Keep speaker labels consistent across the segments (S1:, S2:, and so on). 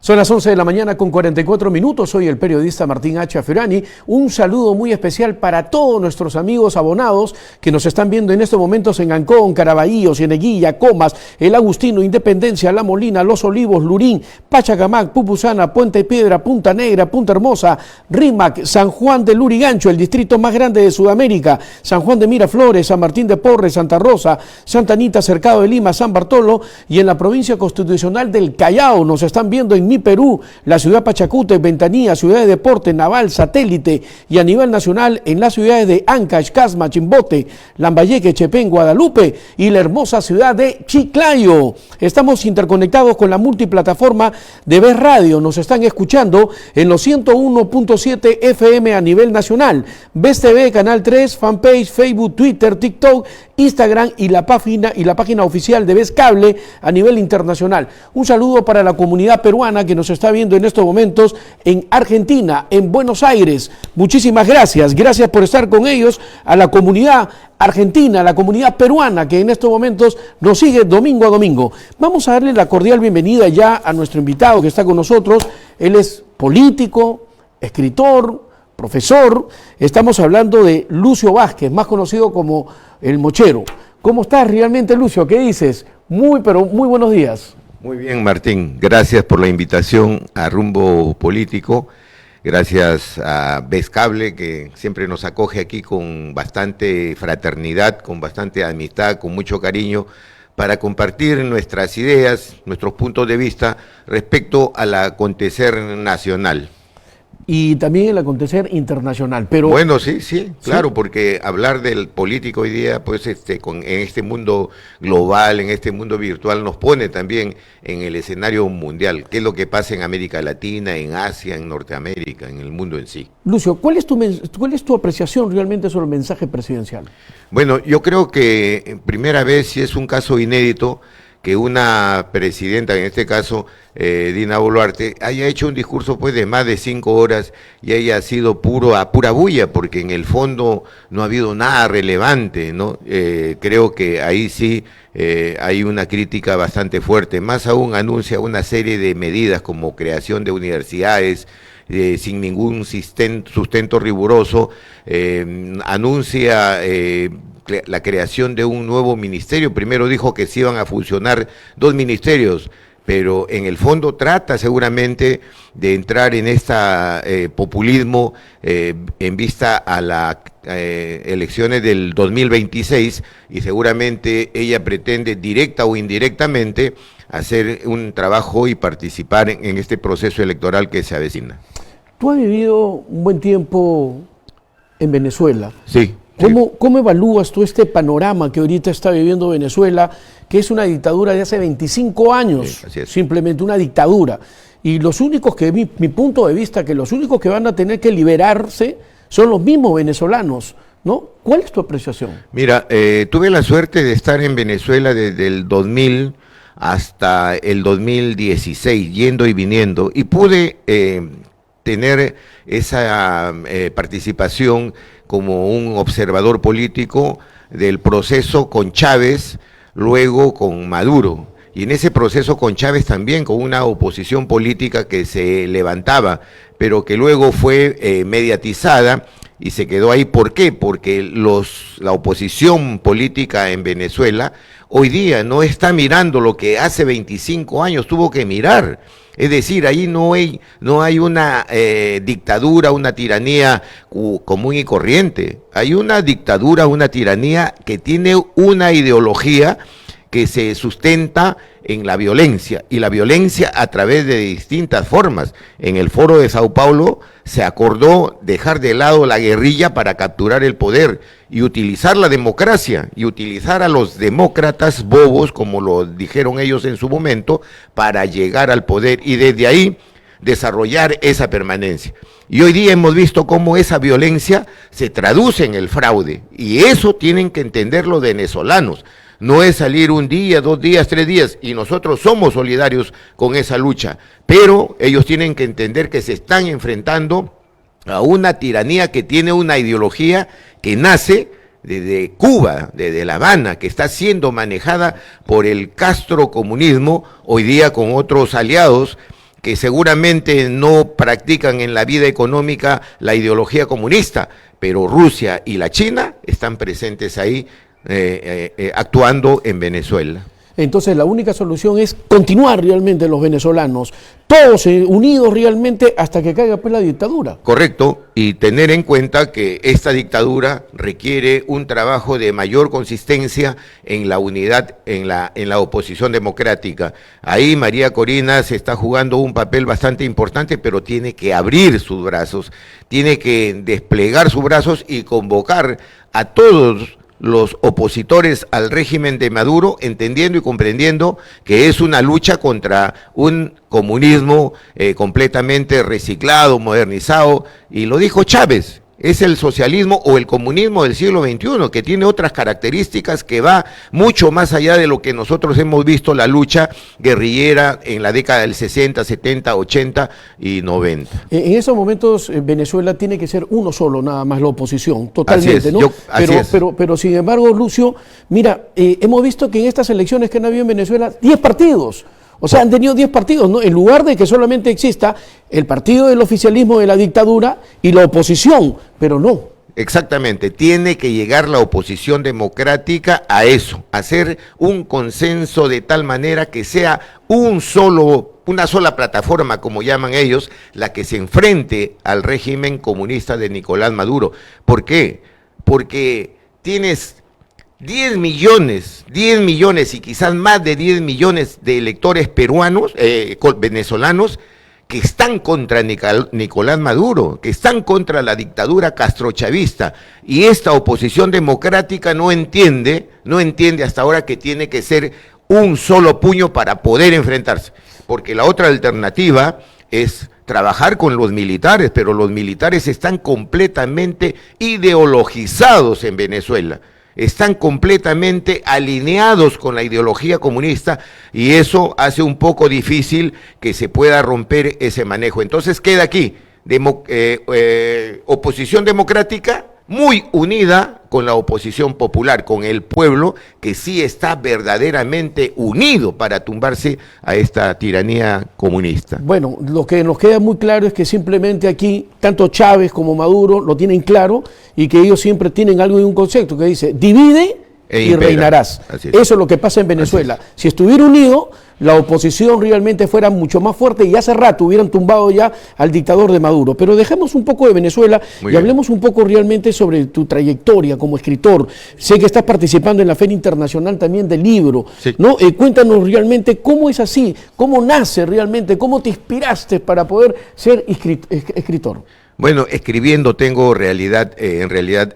S1: Son las 11 de la mañana con 44 minutos. Soy el periodista Martín H. Aferani. Un saludo muy especial para todos nuestros amigos abonados que nos están viendo en estos momentos en Ancón, Caraballo, Cieneguilla, Comas, El Agustino, Independencia, La Molina, Los Olivos, Lurín, Pachacamac, Pupusana, Puente Piedra, Punta Negra, Punta Hermosa, Rímac, San Juan de Lurigancho, el distrito más grande de Sudamérica, San Juan de Miraflores, San Martín de Porres, Santa Rosa, Santa Anita, Cercado de Lima, San Bartolo, y en la provincia constitucional del Callao. Nos están viendo en Perú, la ciudad Pachacute, Ventanilla, ciudad de Deporte, Naval, Satélite, y a nivel nacional en las ciudades de Ancash, Casma, Chimbote, Lambayeque, Chepén, Guadalupe y la hermosa ciudad de Chiclayo. Estamos interconectados con la multiplataforma de Ves Radio. Nos están escuchando en los 101.7 FM a nivel nacional. Ves TV, Canal 3, fanpage, Facebook, Twitter, TikTok, Instagram y la página oficial de Ves Cable a nivel internacional. Un saludo para la comunidad peruana que nos está viendo en estos momentos en Argentina, en Buenos Aires. Muchísimas gracias. Gracias por estar con ellos, a la comunidad argentina, a la comunidad peruana que en estos momentos nos sigue domingo a domingo. Vamos a darle la cordial bienvenida ya a nuestro invitado que está con nosotros. Él es político, escritor, profesor. Estamos hablando de Lucio Vázquez, más conocido como El Mochero. ¿Cómo estás realmente, Lucio? ¿Qué dices? Pero muy buenos días.
S2: Muy bien, Martín. Gracias por la invitación a Rumbo Político. Gracias a Ves Cable, que siempre nos acoge aquí con bastante fraternidad, con bastante amistad, con mucho cariño, para compartir nuestras ideas, nuestros puntos de vista respecto al acontecer nacional.
S1: Y también el acontecer internacional, pero...
S2: Bueno, sí, claro, porque hablar del político hoy día, pues en este mundo global, en este mundo virtual, nos pone también en el escenario mundial. ¿Qué es lo que pasa en América Latina, en Asia, en Norteamérica, en el mundo en sí?
S1: Lucio, ¿cuál es tu apreciación realmente sobre el mensaje presidencial?
S2: Bueno, yo creo que primera vez, si es un caso inédito, que una presidenta, en este caso Dina Boluarte, haya hecho un discurso pues de más de 5 horas y haya sido pura bulla, porque en el fondo no ha habido nada relevante, ¿no? Creo que ahí sí hay una crítica bastante fuerte. Más aún anuncia una serie de medidas como creación de universidades, sin ningún sustento riguroso, anuncia la creación de un nuevo ministerio. Primero dijo que se iban a fusionar 2 ministerios, pero en el fondo trata seguramente de entrar en este populismo en vista a las elecciones del 2026, y seguramente ella pretende directa o indirectamente hacer un trabajo y participar en este proceso electoral que se avecina.
S1: Tú has vivido un buen tiempo en Venezuela.
S2: Sí.
S1: ¿Cómo evalúas tú este panorama que ahorita está viviendo Venezuela, que es una dictadura de hace 25 años,
S2: sí,
S1: simplemente una dictadura? Y los únicos que, mi punto de vista, que los únicos que van a tener que liberarse son los mismos venezolanos, ¿no? ¿Cuál es tu apreciación?
S2: Mira, tuve la suerte de estar en Venezuela desde el 2000 hasta el 2016, yendo y viniendo, y pude tener esa participación como un observador político del proceso con Chávez, luego con Maduro, y en ese proceso con Chávez también con una oposición política que se levantaba, pero que luego fue mediatizada y se quedó ahí. ¿Por qué? Porque la oposición política en Venezuela hoy día no está mirando lo que hace 25 años tuvo que mirar. Es decir, ahí no hay una dictadura, una tiranía común y corriente. Hay una dictadura, una tiranía que tiene una ideología que se sustenta en la violencia, y la violencia a través de distintas formas. En el Foro de Sao Paulo se acordó dejar de lado la guerrilla para capturar el poder y utilizar la democracia y utilizar a los demócratas bobos, como lo dijeron ellos en su momento, para llegar al poder y desde ahí desarrollar esa permanencia. Y hoy día hemos visto cómo esa violencia se traduce en el fraude, y eso tienen que entender los venezolanos. No es salir un día, 2 días, 3 días, y nosotros somos solidarios con esa lucha, pero ellos tienen que entender que se están enfrentando a una tiranía que tiene una ideología que nace desde Cuba, desde La Habana, que está siendo manejada por el castrocomunismo, hoy día con otros aliados que seguramente no practican en la vida económica la ideología comunista, pero Rusia y la China están presentes ahí actuando en Venezuela.
S1: Entonces la única solución es continuar realmente los venezolanos, todos unidos realmente hasta que caiga pues la dictadura.
S2: Correcto, y tener en cuenta que esta dictadura requiere un trabajo de mayor consistencia en la unidad, en la oposición democrática. Ahí María Corina se está jugando un papel bastante importante, pero tiene que abrir sus brazos, tiene que desplegar sus brazos y convocar a todos los opositores al régimen de Maduro, entendiendo y comprendiendo que es una lucha contra un comunismo completamente reciclado, modernizado, y lo dijo Chávez, es el socialismo o el comunismo del siglo XXI, que tiene otras características que va mucho más allá de lo que nosotros hemos visto la lucha guerrillera en la década del 60, 70, 80 y 90.
S1: En esos momentos Venezuela tiene que ser uno solo, nada más la oposición, totalmente,
S2: así es,
S1: ¿no?
S2: pero
S1: sin embargo, Lucio, mira, hemos visto que en estas elecciones que han habido en Venezuela, 10 partidos. O sea, han tenido 10 partidos, ¿no? En lugar de que solamente exista el partido del oficialismo de la dictadura y la oposición, pero no.
S2: Exactamente, tiene que llegar la oposición democrática a eso, a hacer un consenso de tal manera que sea una sola plataforma, como llaman ellos, la que se enfrente al régimen comunista de Nicolás Maduro. ¿Por qué? Porque tienes 10 millones y quizás más de 10 millones de electores peruanos, venezolanos, que están contra Nicolás Maduro, que están contra la dictadura castrochavista, y esta oposición democrática no entiende hasta ahora que tiene que ser un solo puño para poder enfrentarse, porque la otra alternativa es trabajar con los militares, pero los militares están completamente ideologizados en Venezuela. Están completamente alineados con la ideología comunista y eso hace un poco difícil que se pueda romper ese manejo. Entonces queda aquí, oposición democrática muy unida con la oposición popular, con el pueblo que sí está verdaderamente unido para tumbarse a esta tiranía comunista.
S1: Bueno, lo que nos queda muy claro es que simplemente aquí, tanto Chávez como Maduro lo tienen claro y que ellos siempre tienen algo de un concepto que dice, divide y reinarás. Eso es lo que pasa en Venezuela. Si estuviera unido, la oposición realmente fuera mucho más fuerte y hace rato hubieran tumbado ya al dictador de Maduro. Pero dejemos un poco de Venezuela y hablemos un poco realmente sobre tu trayectoria como escritor. Sé que estás participando en la Feria Internacional también del Libro, sí, ¿no? Cuéntanos realmente cómo es así, cómo nace realmente, cómo te inspiraste para poder ser escritor.
S2: Bueno, escribiendo tengo en realidad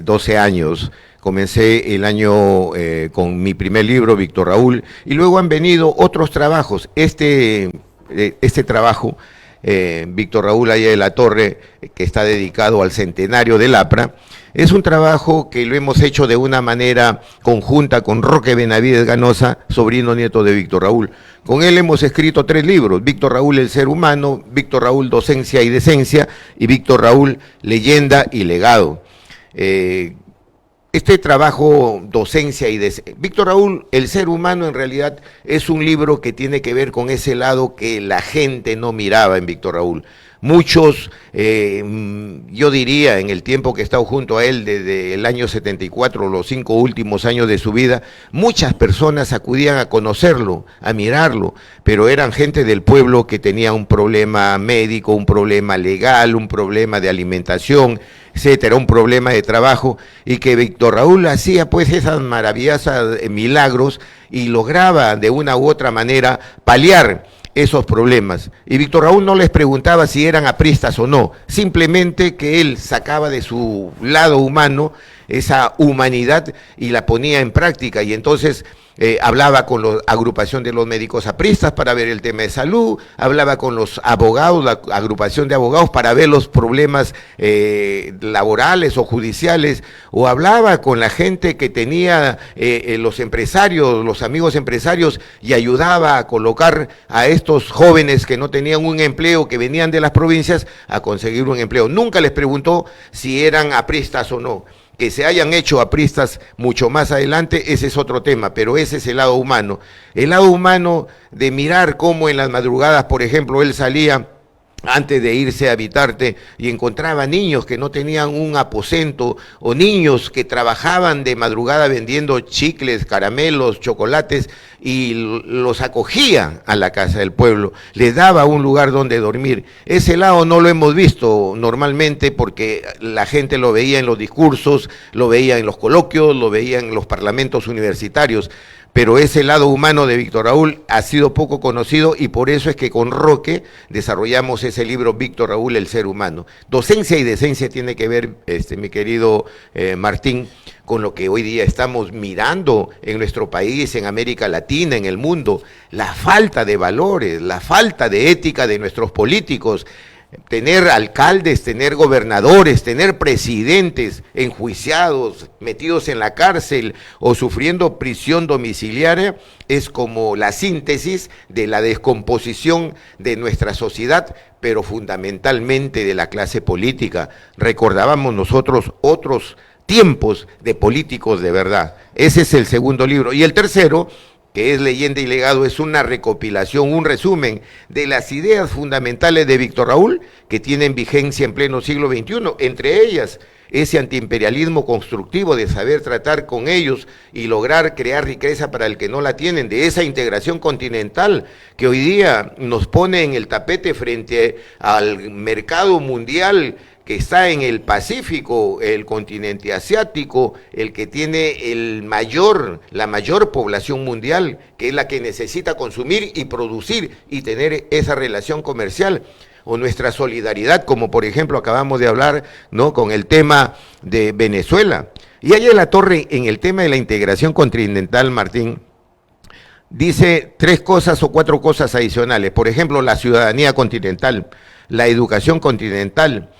S2: 12 años. Comencé el año con mi primer libro, Víctor Raúl, y luego han venido otros trabajos. Este trabajo, Víctor Raúl Aya de la Torre, que está dedicado al centenario del APRA, es un trabajo que lo hemos hecho de una manera conjunta con Roque Benavides Ganosa, sobrino nieto de Víctor Raúl. Con él hemos escrito 3 libros, Víctor Raúl el ser humano, Víctor Raúl docencia y decencia, y Víctor Raúl leyenda y legado. Este trabajo, docencia y Víctor Raúl, el ser humano, en realidad es un libro que tiene que ver con ese lado que la gente no miraba en Víctor Raúl. Muchos, yo diría, en el tiempo que he estado junto a él, desde el año 74, los 5 últimos años de su vida, muchas personas acudían a conocerlo, a mirarlo, pero eran gente del pueblo que tenía un problema médico, un problema legal, un problema de alimentación, etcétera, un problema de trabajo, y que Víctor Raúl hacía pues esas maravillosas milagros y lograba de una u otra manera paliar esos problemas. Y Víctor Raúl no les preguntaba si eran apristas o no, simplemente que él sacaba de su lado humano esa humanidad y la ponía en práctica, y entonces hablaba con la agrupación de los médicos apristas para ver el tema de salud, hablaba con los abogados, la agrupación de abogados para ver los problemas laborales o judiciales, o hablaba con la gente que tenía los empresarios, los amigos empresarios, y ayudaba a colocar a estos jóvenes que no tenían un empleo, que venían de las provincias, a conseguir un empleo. Nunca les preguntó si eran apristas o no. Que se hayan hecho apristas mucho más adelante, ese es otro tema, pero ese es el lado humano. El lado humano de mirar cómo en las madrugadas, por ejemplo, él salía antes de irse a Vitarte y encontraba niños que no tenían un aposento o niños que trabajaban de madrugada vendiendo chicles, caramelos, chocolates y los acogía a la casa del pueblo, les daba un lugar donde dormir. Ese lado no lo hemos visto normalmente porque la gente lo veía en los discursos, lo veía en los coloquios, lo veía en los parlamentos universitarios. Pero ese lado humano de Víctor Raúl ha sido poco conocido y por eso es que con Roque desarrollamos ese libro Víctor Raúl, el ser humano. Docencia y decencia tiene que ver, mi querido Martín, con lo que hoy día estamos mirando en nuestro país, en América Latina, en el mundo, la falta de valores, la falta de ética de nuestros políticos. Tener alcaldes, tener gobernadores, tener presidentes enjuiciados, metidos en la cárcel o sufriendo prisión domiciliaria es como la síntesis de la descomposición de nuestra sociedad, pero fundamentalmente de la clase política. Recordábamos nosotros otros tiempos de políticos de verdad. Ese es el segundo libro. Y el tercero, que es Leyenda y Legado, es una recopilación, un resumen de las ideas fundamentales de Víctor Raúl que tienen vigencia en pleno siglo XXI, entre ellas ese antiimperialismo constructivo de saber tratar con ellos y lograr crear riqueza para el que no la tienen, de esa integración continental que hoy día nos pone en el tapete frente al mercado mundial que está en el Pacífico, el continente asiático, el que tiene la mayor población mundial, que es la que necesita consumir y producir y tener esa relación comercial, o nuestra solidaridad, como por ejemplo acabamos de hablar, ¿no?, con el tema de Venezuela. Y ahí en la torre, en el tema de la integración continental, Martín, dice 3 cosas o 4 cosas adicionales. Por ejemplo, la ciudadanía continental, la educación continental,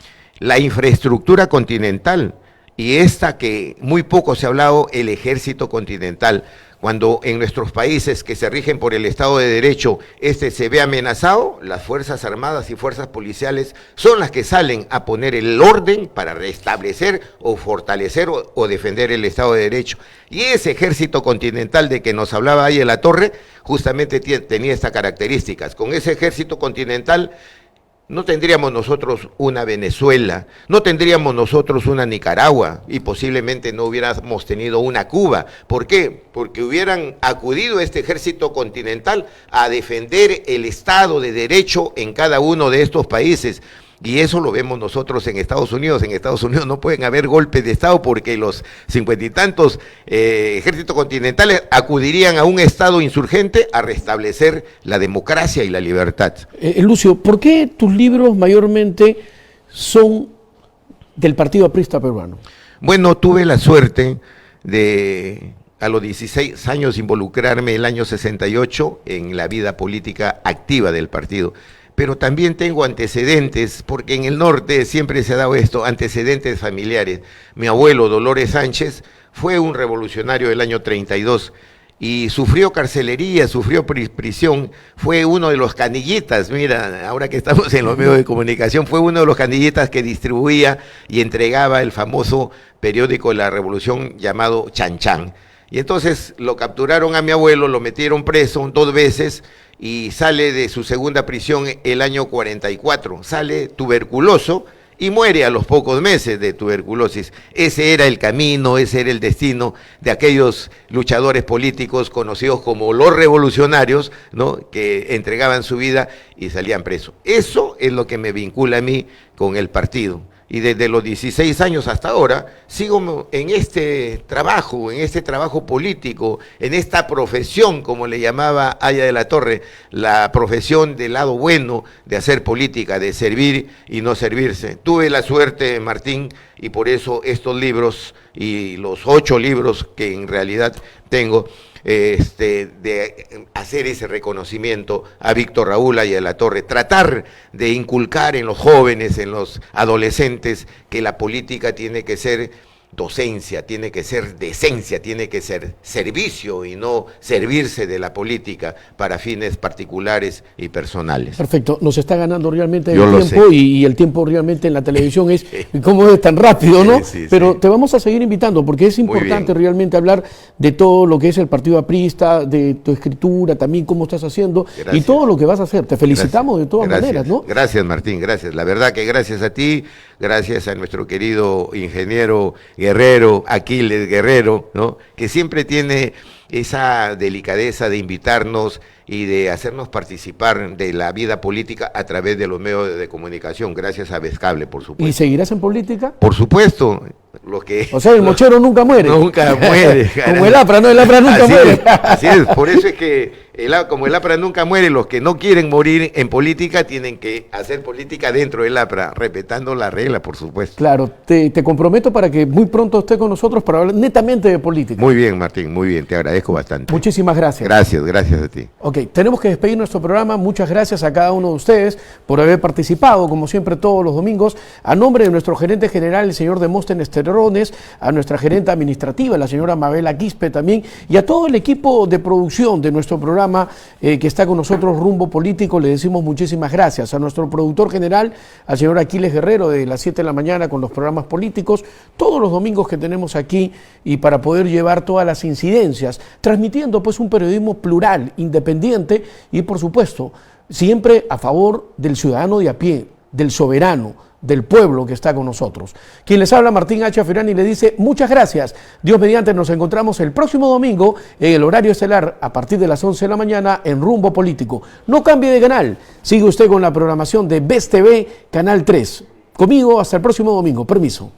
S2: la infraestructura continental y esta que muy poco se ha hablado, el ejército continental. Cuando en nuestros países que se rigen por el Estado de Derecho, se ve amenazado, las Fuerzas Armadas y Fuerzas Policiales son las que salen a poner el orden para restablecer o fortalecer o defender el Estado de Derecho. Y ese ejército continental de que nos hablaba ahí en la torre, justamente tenía estas características. Con ese ejército continental no tendríamos nosotros una Venezuela, no tendríamos nosotros una Nicaragua y posiblemente no hubiéramos tenido una Cuba. ¿Por qué? Porque hubieran acudido este ejército continental a defender el Estado de Derecho en cada uno de estos países. Y eso lo vemos nosotros en Estados Unidos. En Estados Unidos no pueden haber golpes de Estado porque los 50 y tantos ejércitos continentales acudirían a un Estado insurgente a restablecer la democracia y la libertad.
S1: Lucio, ¿por qué tus libros mayormente son del Partido Aprista Peruano?
S2: Bueno, tuve la suerte de a los 16 años involucrarme el año 68 en la vida política activa del partido. Pero también tengo antecedentes, porque en el norte siempre se ha dado esto, antecedentes familiares. Mi abuelo, Dolores Sánchez, fue un revolucionario del año 32 y sufrió carcelería, sufrió prisión, fue uno de los canillitas, mira, ahora que estamos en los medios de comunicación, fue uno de los canillitas que distribuía y entregaba el famoso periódico de la Revolución llamado Chan Chan. Y entonces lo capturaron a mi abuelo, lo metieron preso 2 veces, y sale de su segunda prisión el año 44, sale tuberculoso y muere a los pocos meses de tuberculosis. Ese era el camino, ese era el destino de aquellos luchadores políticos conocidos como los revolucionarios, ¿no?, que entregaban su vida y salían presos. Eso es lo que me vincula a mí con el partido. Y desde los 16 años hasta ahora sigo en este trabajo político, en esta profesión, como le llamaba Aya de la Torre, la profesión del lado bueno de hacer política, de servir y no servirse. Tuve la suerte, Martín, y por eso estos libros y los 8 libros que en realidad tengo, de hacer ese reconocimiento a Víctor Raúl y a la Torre, tratar de inculcar en los jóvenes, en los adolescentes, que la política tiene que ser docencia, tiene que ser decencia, tiene que ser servicio y no servirse de la política para fines particulares y personales.
S1: Perfecto, nos está ganando realmente
S2: Yo
S1: el tiempo y el tiempo realmente en la televisión es cómo es tan rápido, ¿no? Pero te vamos a seguir invitando porque es importante realmente hablar de todo lo que es el partido aprista, de tu escritura, también cómo estás haciendo y todo lo que vas a hacer. Te felicitamos de todas maneras, ¿no?
S2: Gracias, Martín, gracias. La verdad que gracias a ti, gracias a nuestro querido ingeniero Guerrero, Aquiles Guerrero, ¿no? Que siempre tiene esa delicadeza de invitarnos y de hacernos participar de la vida política a través de los medios de comunicación, gracias a Vescable, por supuesto.
S1: ¿Y seguirás en política?
S2: Por supuesto.
S1: O sea, el mochero nunca muere.
S2: Nunca muere.
S1: Como el APRA, ¿no? El APRA nunca muere.
S2: Así es, por eso es que como el APRA nunca muere, los que no quieren morir en política tienen que hacer política dentro del APRA, respetando la regla, por supuesto.
S1: Claro, te comprometo para que muy pronto esté con nosotros para hablar netamente de política.
S2: Muy bien, Martín, muy bien, te agradezco bastante.
S1: Muchísimas gracias.
S2: Gracias a ti.
S1: Ok, tenemos que despedir nuestro programa. Muchas gracias a cada uno de ustedes por haber participado, como siempre, todos los domingos. A nombre de nuestro gerente general, el señor Demóstenes Terrones, a nuestra gerente administrativa, la señora Mabela Quispe también, y a todo el equipo de producción de nuestro programa que está con nosotros, Rumbo Político, le decimos muchísimas gracias. A nuestro productor general, al señor Aquiles Guerrero, de las 7 de la mañana con los programas políticos, todos los domingos que tenemos aquí, y para poder llevar todas las incidencias, transmitiendo pues un periodismo plural, independiente y por supuesto, siempre a favor del ciudadano de a pie, del soberano, del pueblo que está con nosotros. Quien les habla, Martín H. Afirani, le dice muchas gracias. Dios mediante, nos encontramos el próximo domingo en el horario estelar a partir de las 11 de la mañana en Rumbo Político. No cambie de canal, sigue usted con la programación de BES TV, Canal 3. Conmigo hasta el próximo domingo. Permiso.